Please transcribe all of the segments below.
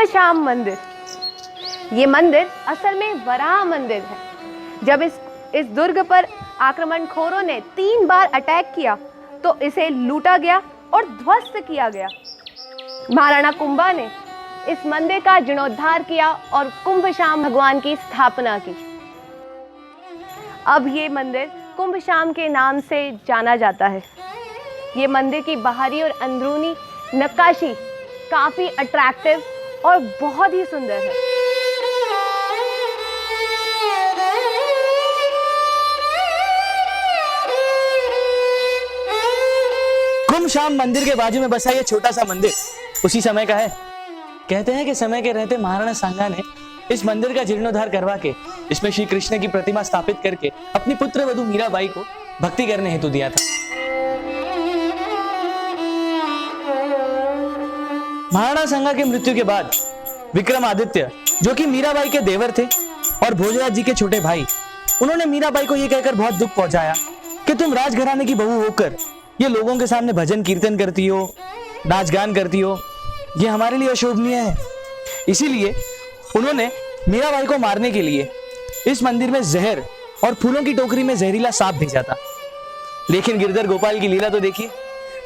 कुंभशाम मंदिर। ये मंदिर असल में वराह मंदिर है। जब इस दुर्ग पर आक्रमणखोरों ने 3 बार अटैक किया तो इसे लूटा गया और ध्वस्त किया गया। महाराणा कुंभा ने इस मंदिर का जीर्णोद्धार किया और कुंभशाम भगवान की स्थापना की। अब ये मंदिर कुंभशाम के नाम से जाना जाता है। ये मंदिर की बाहरी और अंदरूनी नक्काशी काफ़ी अट्रैक्टिव और बहुत ही सुंदर है। कुंभशाम मंदिर के बाजू में बसा ये छोटा सा मंदिर उसी समय का है। कहते हैं कि समय के रहते महाराणा सांगा ने इस मंदिर का जीर्णोद्धार करवा के इसमें श्री कृष्ण की प्रतिमा स्थापित करके अपनी पुत्र वधू मीराबाई को भक्ति करने हेतु दिया था। महाराणा सांगा की मृत्यु के बाद विक्रमादित्य, जो कि मीराबाई के देवर थे और भोजराज जी के छोटे भाई, उन्होंने मीराबाई को यह कहकर बहुत दुख पहुंचाया कि तुम राजघराने की बहू होकर ये लोगों के सामने भजन कीर्तन करती हो, नाच गान करती हो, ये हमारे लिए अशोभनीय है। इसीलिए उन्होंने मीराबाई को मारने के लिए इस मंदिर में जहर और फूलों की टोकरी में जहरीला सांप भेजा था। लेकिन गिरधर गोपाल की लीला तो देखिए,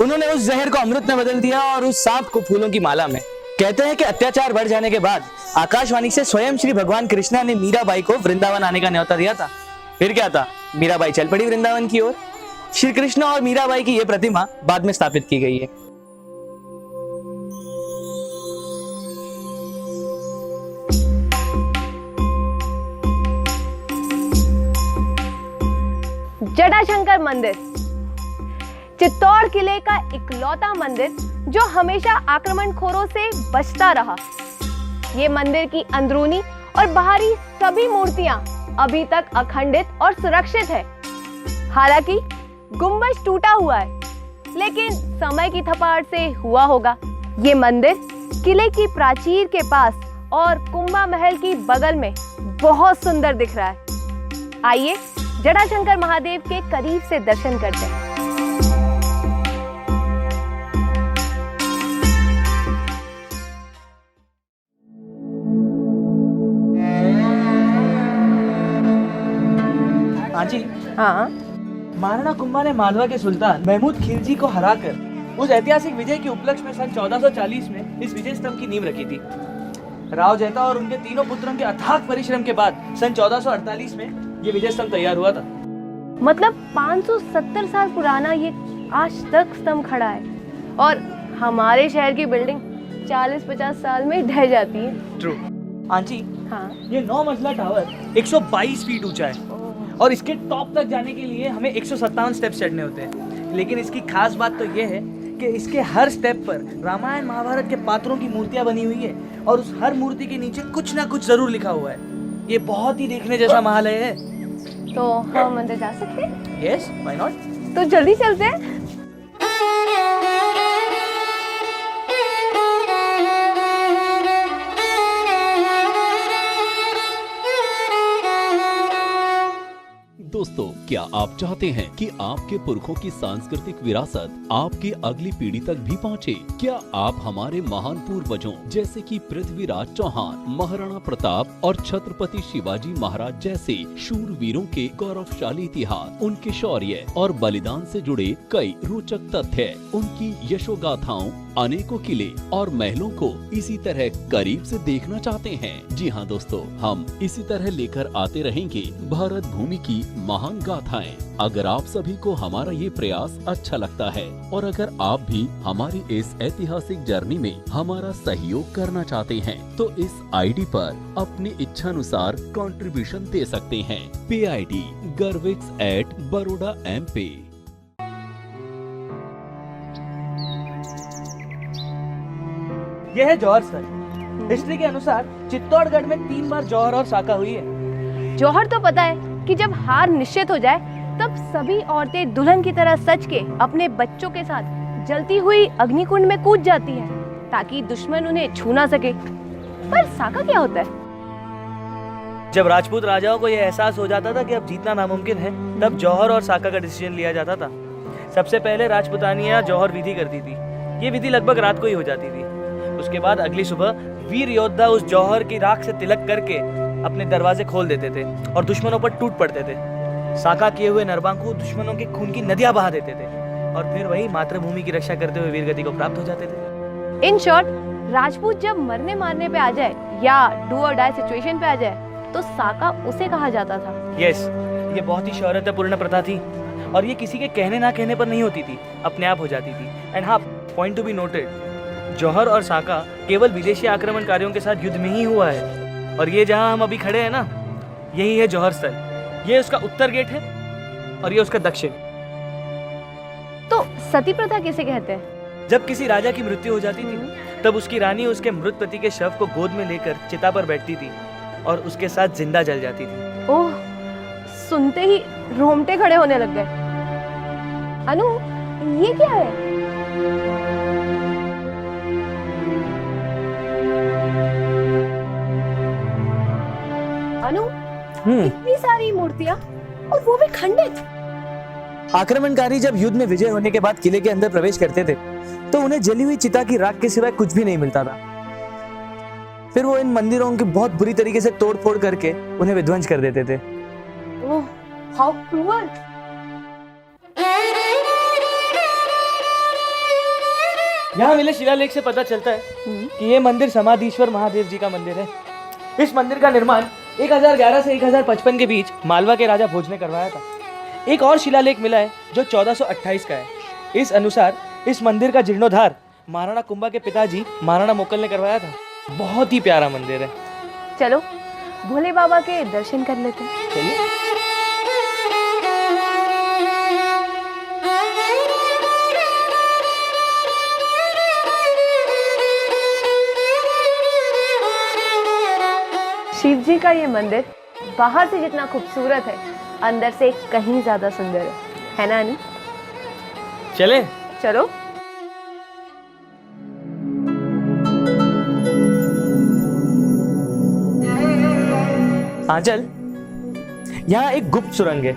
उन्होंने उस जहर को अमृत में बदल दिया और उस सांप को फूलों की माला में। कहते हैं कि अत्याचार बढ़ जाने के बाद आकाशवाणी से स्वयं श्री भगवान कृष्णा ने मीराबाई को वृंदावन आने का न्योता दिया था। फिर क्या था, मीराबाई चल पड़ी वृंदावन की ओर। श्री कृष्ण और मीराबाई की यह प्रतिमा बाद में स्थापित की गई है। जटाशंकर मंदिर चित्तौड़ किले का इकलौता मंदिर जो हमेशा आक्रमणखोरों से बचता रहा। ये मंदिर की अंदरूनी और बाहरी सभी मूर्तियां अभी तक अखंडित और सुरक्षित है। हालांकि गुंबज टूटा हुआ है, लेकिन समय की थपाड़ से हुआ होगा। ये मंदिर किले की प्राचीर के पास और कुंभा महल की बगल में बहुत सुंदर दिख रहा है। आइए जटाशंकर महादेव के करीब से दर्शन करते हैं। जी हाँ, महाराणा कुंभा ने मालवा के सुल्तान महमूद खिलजी को हराकर उस ऐतिहासिक विजय के उपलक्ष्य में सन 1440 में इस विजय स्तंभ की नींव रखी थी। राव जैता और उनके तीनों पुत्रों के अथाक परिश्रम के बाद सन 1448 में ये विजय स्तंभ तैयार हुआ था। मतलब 570 साल पुराना ये आज तक स्तंभ खड़ा है और हमारे शहर की बिल्डिंग 40-50 साल में ढह जाती है। ट्रू आंटी, हाँ, ये 9 मंजिला टावर 122 फीट ऊंचा है और इसके टॉप तक जाने के लिए हमें 157 स्टेप्स चढ़ने होते हैं। लेकिन इसकी खास बात तो ये है कि इसके हर स्टेप पर रामायण महाभारत के पात्रों की मूर्तियां बनी हुई है और उस हर मूर्ति के नीचे कुछ ना कुछ जरूर लिखा हुआ है। ये बहुत ही देखने जैसा महालय है। तो हम अंदर जा सकते हैं? Yes, why not? तो जल्दी चलते हैं। दोस्तों, क्या आप चाहते हैं कि आपके पुरखों की सांस्कृतिक विरासत आपकी अगली पीढ़ी तक भी पहुंचे? क्या आप हमारे महान पूर्वजों जैसे कि पृथ्वीराज चौहान, महाराणा प्रताप और छत्रपति शिवाजी महाराज जैसे शूरवीरों के गौरवशाली इतिहास, उनके शौर्य और बलिदान से जुड़े कई रोचक तथ्य, उनकी यशोगाथाओं, अनेकों किले और महलों को इसी तरह करीब से देखना चाहते हैं? जी हाँ दोस्तों, हम इसी तरह लेकर आते रहेंगे भारत भूमि की महान गाथाएं। अगर आप सभी को हमारा ये प्रयास अच्छा लगता है और अगर आप भी हमारी इस ऐतिहासिक जर्नी में हमारा सहयोग करना चाहते हैं तो इस आईडी पर अपनी इच्छा अनुसार कंट्रीब्यूशन दे सकते हैं। पे आईडी garvix@Baroda MP। यह है जौहर स्थल। हिस्ट्री के अनुसार चित्तौड़गढ़ में 3 बार जौहर और साका हुई है। जौहर तो पता है कि जब हार निश्चित हो जाए तब सभी औरतें दुल्हन की तरह सज के अपने बच्चों के साथ जलती हुई अग्निकुंड में कूद जाती हैं ताकि दुश्मन उन्हें छू ना सके। पर साका क्या होता है? जब राजपूत राजाओं को यह एहसास हो जाता था कि अब जीतना नामुमकिन है, तब जौहर और साका का डिसीजन लिया जाता था। सबसे पहले राजपुतानियां जौहर विधि करती थी। ये विधि लगभग रात को ही हो जाती थी। उसके बाद अगली सुबह वीर योद्धा उस जौहर की राख से तिलक करके अपने दरवाजे खोल देते थे और दुश्मनों पर टूट पड़ते थे। साका किए हुए नरबांकु दुश्मनों के खून की नदियां बहा देते थे और फिर वही मातृभूमि की रक्षा करते हुए वीरगति को प्राप्त हो जाते थे। इन शॉर्ट, राजपूत जब मरने मारने पे आ जाए या डू और डाई सिचुएशन पे आ जाए तो साका उसे कहा जाता था। यस, ये बहुत ही शौर्यतापूर्ण प्रथा थी और ये किसी के कहने ना कहने पर नहीं होती थी, अपने आप हो जाती थी। एंड हाँ, पॉइंट टू बी नोटेड, जौहर और साका केवल विदेशी आक्रमणकारियों के साथ युद्ध में ही हुआ है। और ये जहां हम अभी खड़े हैं ना, यही है जौहर स्थल। ये उसका उत्तर गेट है और ये उसका दक्षिण। तो सती प्रथा किसे कहते हैं? जब किसी राजा की मृत्यु हो जाती थी तब उसकी रानी उसके मृत पति के शव को गोद में लेकर चिता पर बैठती थी और उसके साथ जिंदा जल जाती थी। ओह, सुनते ही रोंगटे खड़े होने लग गए। अनु, ये क्या है? अनु, इतनी सारी मूर्तियां और वो भी खंडित। आक्रमणकारी जब युद्ध में विजय होने के बाद किले के अंदर प्रवेश करते थे तो उन्हें जली हुई चिता की राख के सिवाय कुछ भी नहीं मिलता था। फिर वो इन मंदिरों की बहुत बुरी तरीके से तोड़ फोड़ करके उन्हें विध्वंस कर देते थे। ओह, हाउ क्रूअल। यहाँ मिले शिलालेख से पता चलता है कि ये मंदिर समाधीश्वर महादेव जी का मंदिर है। इस मंदिर का निर्माण 1011 से 1055 के बीच मालवा के राजा भोज ने करवाया था। एक और शिलालेख मिला है जो 1428 का है। इस अनुसार इस मंदिर का जीर्णोद्धार महाराणा कुंभा के पिताजी महाराणा मोकल ने करवाया था। बहुत ही प्यारा मंदिर है। चलो भोले बाबा के दर्शन कर लेते हैं। चलिए। शिव जी का ये मंदिर बाहर से जितना खूबसूरत है, अंदर से कहीं ज्यादा सुंदर है ना अनु? चले। चलो। आंचल, यहाँ एक गुप्त सुरंग है।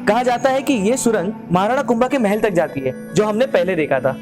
कहा जाता है कि ये सुरंग महाराणा कुंभा के महल तक जाती है, जो हमने पहले देखा था।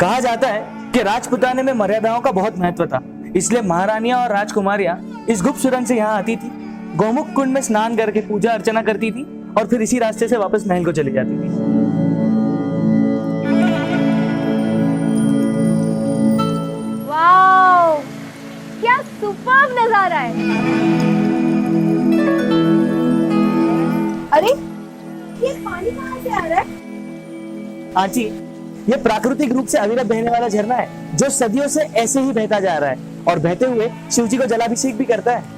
कहा जाता है कि राजपुताने में मर्यादाओं का बहुत महत्व था, इसलिए महारानियां और राजकुमारियां इस गुप्त सुरंग से यहाँ आती थी, गौमुख कुंड में स्नान करके पूजा अर्चना करती थी और फिर इसी रास्ते से वापस महल को चली जाती थी। वाओ, क्या सुपर्ब नजारा है। अरे, ये पानी कहाँ से आ रहा है? आंची, ये प्राकृतिक रूप से अविरत बहने वाला झरना है जो सदियों से ऐसे ही बहता जा रहा है और बहते हुए शिव जी को जलाभिषेक भी करता है।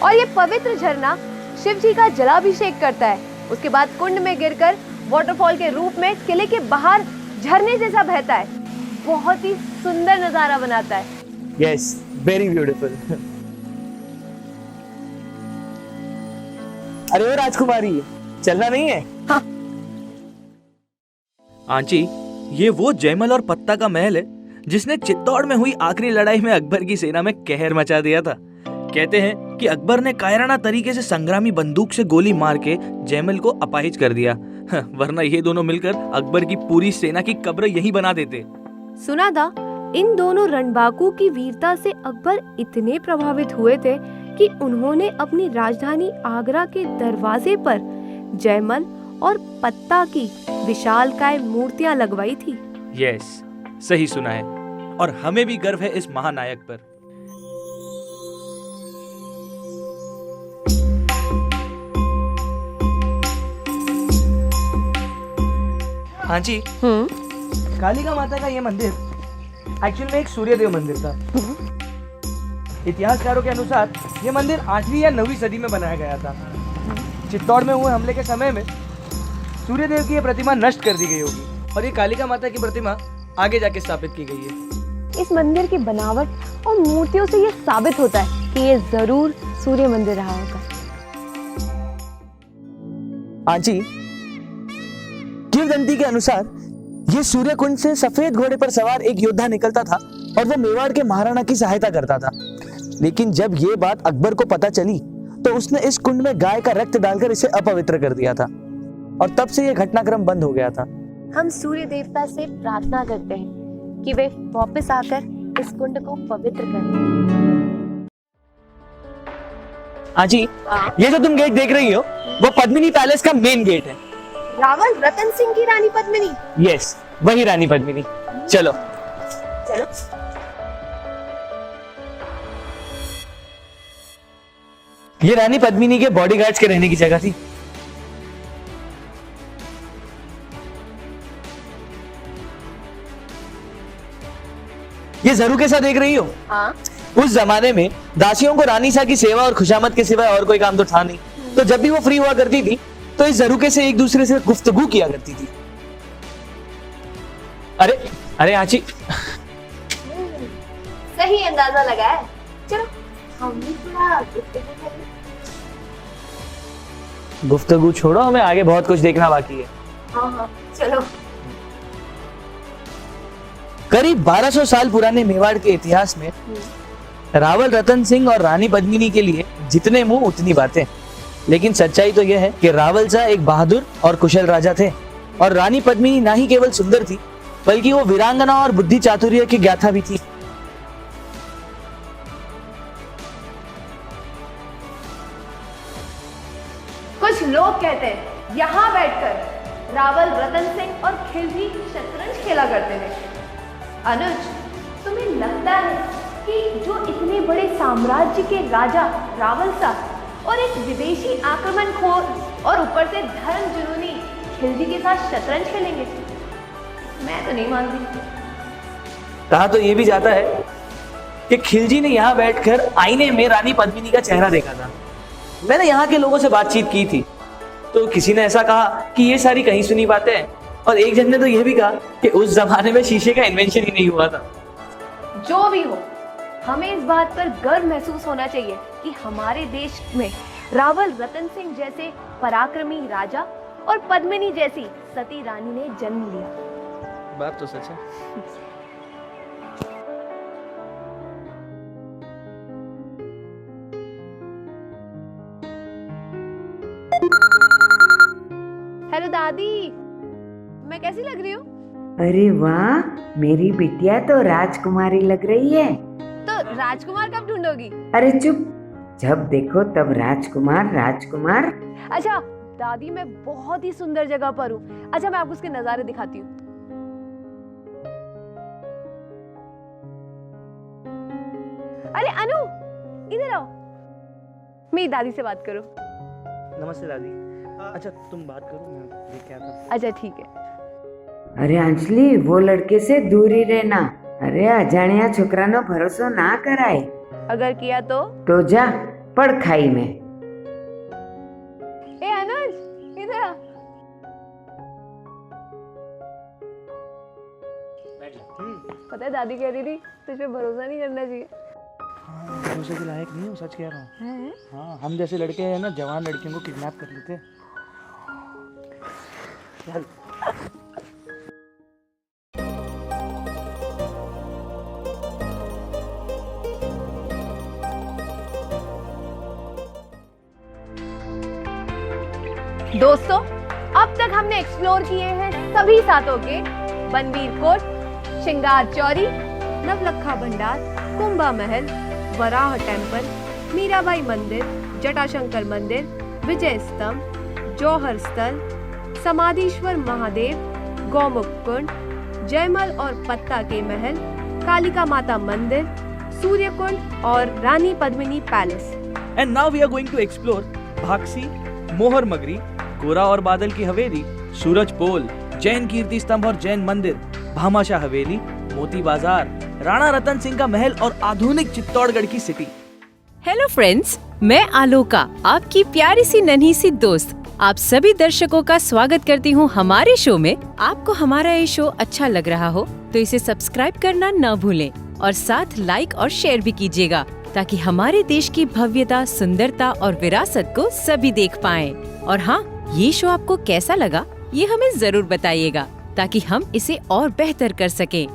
और ये पवित्र झरना शिव जी का जलाभिषेक करता है, उसके बाद कुंड में गिरकर वाटरफॉल के रूप में किले के बाहर झरने जैसा बहता है। बहुत ही सुंदर नजारा बनाता है। Yes, very beautiful. अरे ओ राजकुमारी, चलना नहीं है? हाँ। आंची, ये वो जयमल और पत्ता का महल है जिसने चित्तौड़ में हुई आखिरी लड़ाई में अकबर की सेना में कहर मचा दिया था। कहते हैं कि अकबर ने कायराना तरीके से संग्रामी बंदूक से गोली मार के जयमल को अपाहिज कर दिया, वरना ये दोनों मिलकर अकबर की पूरी सेना की कब्र यहीं बना देते। सुना था इन दोनों रणबांकुओं की वीरता से अकबर इतने प्रभावित हुए थे कि उन्होंने अपनी राजधानी आगरा के दरवाजे पर जयमल और पत्ता की विशालकाय मूर्तियां लगवाई थी। यस, सही सुना है और हमें भी गर्व है इस महानायक पर। हाँ जी, कालिका माता का ये मंदिर एक्चुअल में एक सूर्यदेव मंदिर था। इतिहासकारों के अनुसार ये मंदिर 8वीं या 9वीं सदी में बनाया गया था। चित्तौड़ में हुए हमले के समय में सूर्यदेव की ये प्रतिमा नष्ट कर दी गई होगी और ये कालिका माता की प्रतिमा आगे जाके स्थापित की गई है। इस मंदिर की बनावट और मूर्तियों से ये साबित होता है कि ये जरूर सूर्य मंदिर रहा होगा। आंची, किंवदंती के अनुसार ये सूर्य कुंड से सफेद घोड़े पर सवार एक योद्धा निकलता था और वो मेवाड़ के महाराणा की सहायता करता था। लेकिन जब ये बात अकबर को पता चली तो उसने इस कुंड में गाय का रक्त डालकर इसे अपवित्र कर दिया था और तब से ये घटनाक्रम बंद हो गया था। हम सूर्य देवता से प्रार्थना करते हैं कि वे वापस आकर इस कुंड को पवित्र करें। हाँ जी, ये जो तुम गेट देख रही हो वो पद्मिनी पैलेस का मेन गेट है। रावल रतन सिंह की रानी पद्मिनी। यस, वही रानी पद्मिनी। चलो चलो। ये रानी पद्मिनी के बॉडीगार्ड्स के रहने की जगह थी। ये जरूर सा देख रही हो? हाँ। उस जमाने में दासियों को रानी सा की सेवा और खुशामद के सिवाय और कोई काम तो था नहीं, तो जब भी वो फ्री हुआ करती थी तो इस जरूके से एक दूसरे से गुफ्तगू किया करती थी। अरे अरे आची, सही अंदाजा लगाया। चलो हम भी थोड़ा गुफ्तगू छोड़ो, हमें आगे बहुत कुछ देखना बाकी है। हाँ चलो। करीब 1200 साल पुराने मेवाड़ के इतिहास में रावल रतन सिंह और रानी पद्मिनी के लिए जितने मुंह उतनी बातें। लेकिन सच्चाई तो यह है कि रावल शाह एक बहादुर और कुशल राजा थे और रानी पद्मिनी ना ही केवल सुंदर थी बल्कि वो वीरांगना और बुद्धि चातुर्य की ज्ञाता भी थी। कुछ लोग कहते हैं यहाँ बैठकर रावल रतन सिंह और खिलजी शतरंज खेला करते थे। अनुज, तुम्हें लगता है कि जो इतने बड़े साम्राज्य के राजा रावल शाह और एक विदेशी आक्रमणखोर और ऊपर से धर्म जुनूनी खिलजी के साथ शतरंज खेलेंगे? मैं तो नहीं मानती। कहा तो ये भी जाता है कि खिलजी ने यहाँ बैठकर आईने में रानी पद्मिनी का चेहरा देखा था। मैंने यहाँ के लोगों से बातचीत की थी तो किसी ने ऐसा कहा कि ये सारी कहीं सुनी बातें हैं, और एक जन ने तो यह भी कहा कि उस जमाने में शीशे का इन्वेंशन ही नहीं हुआ था। जो भी हो, हमें इस बात पर गर्व महसूस होना चाहिए कि हमारे देश में रावल रतन सिंह जैसे पराक्रमी राजा और पद्मिनी जैसी सती रानी ने जन्म लिया। बात तो सच है। हेलो दादी, मैं कैसी लग रही हूँ? अरे वाह, मेरी बिटिया तो राजकुमारी लग रही है। तो राजकुमार कब ढूंढोगी? अरे चुप, जब देखो तब राजकुमार राजकुमार। अच्छा दादी, मैं बहुत ही सुंदर जगह पर हूँ। अच्छा, मैं आपको उसके नजारे दिखाती हूँ। अरे अनु, इधर आओ, मेरी दादी से बात करो। नमस्ते दादी। अच्छा तुम बात करो, मैं देख के आता हूं। अच्छा ठीक है। अरे अंजलि, वो लड़के से दूर ही रहना। अरे अजाणिया छोकरानो भरोसा ना कराए। अगर किया तो जा पड़ खाई में। ए अनुज, इधर आ। पता है दादी कह रही थी तुझ पे भरोसा नहीं करना चाहिए। हाँ, भरोसे के लायक नहीं हूँ, सच कह रहा हूँ। हाँ, हम जैसे लड़के हैं ना, जवान लड़कियों को किडनैप कर लेते हैं। चल। दोस्तों, अब तक हमने एक्सप्लोर किए हैं सभी सातों के बनवीर कोट, श्रृंगार चौरी, नवलखा भंडार, कुंभा महल, वराह टेम्पल, मीराबाई मंदिर, जटाशंकर मंदिर, विजय स्तंभ, जौहर स्थल, समाधीश्वर महादेव, गौमुख कुंड, जयमल और पत्ता के महल, कालिका माता मंदिर, सूर्य कुंड और Rani Padmini palace. And now we are going to explore Bhagsi, Mohar Magri, गोरा और बादल की हवेली, सूरज पोल, जैन कीर्ति स्तंभ और जैन मंदिर, भामाशाह हवेली, मोती बाजार, राणा रतन सिंह का महल और आधुनिक चित्तौड़गढ़ की सिटी। हेलो फ्रेंड्स, मैं आलोका, आपकी प्यारी सी नन्ही सी दोस्त, आप सभी दर्शकों का स्वागत करती हूँ हमारे शो में। आपको हमारा ये शो अच्छा लग रहा हो तो इसे सब्सक्राइब करना न भूलें और साथ लाइक और शेयर भी कीजिएगा ताकि हमारे देश की भव्यता, सुंदरता और विरासत को सभी देख पाएं। और हाँ, ये शो आपको कैसा लगा ये हमें जरूर बताइएगा ताकि हम इसे और बेहतर कर सकें।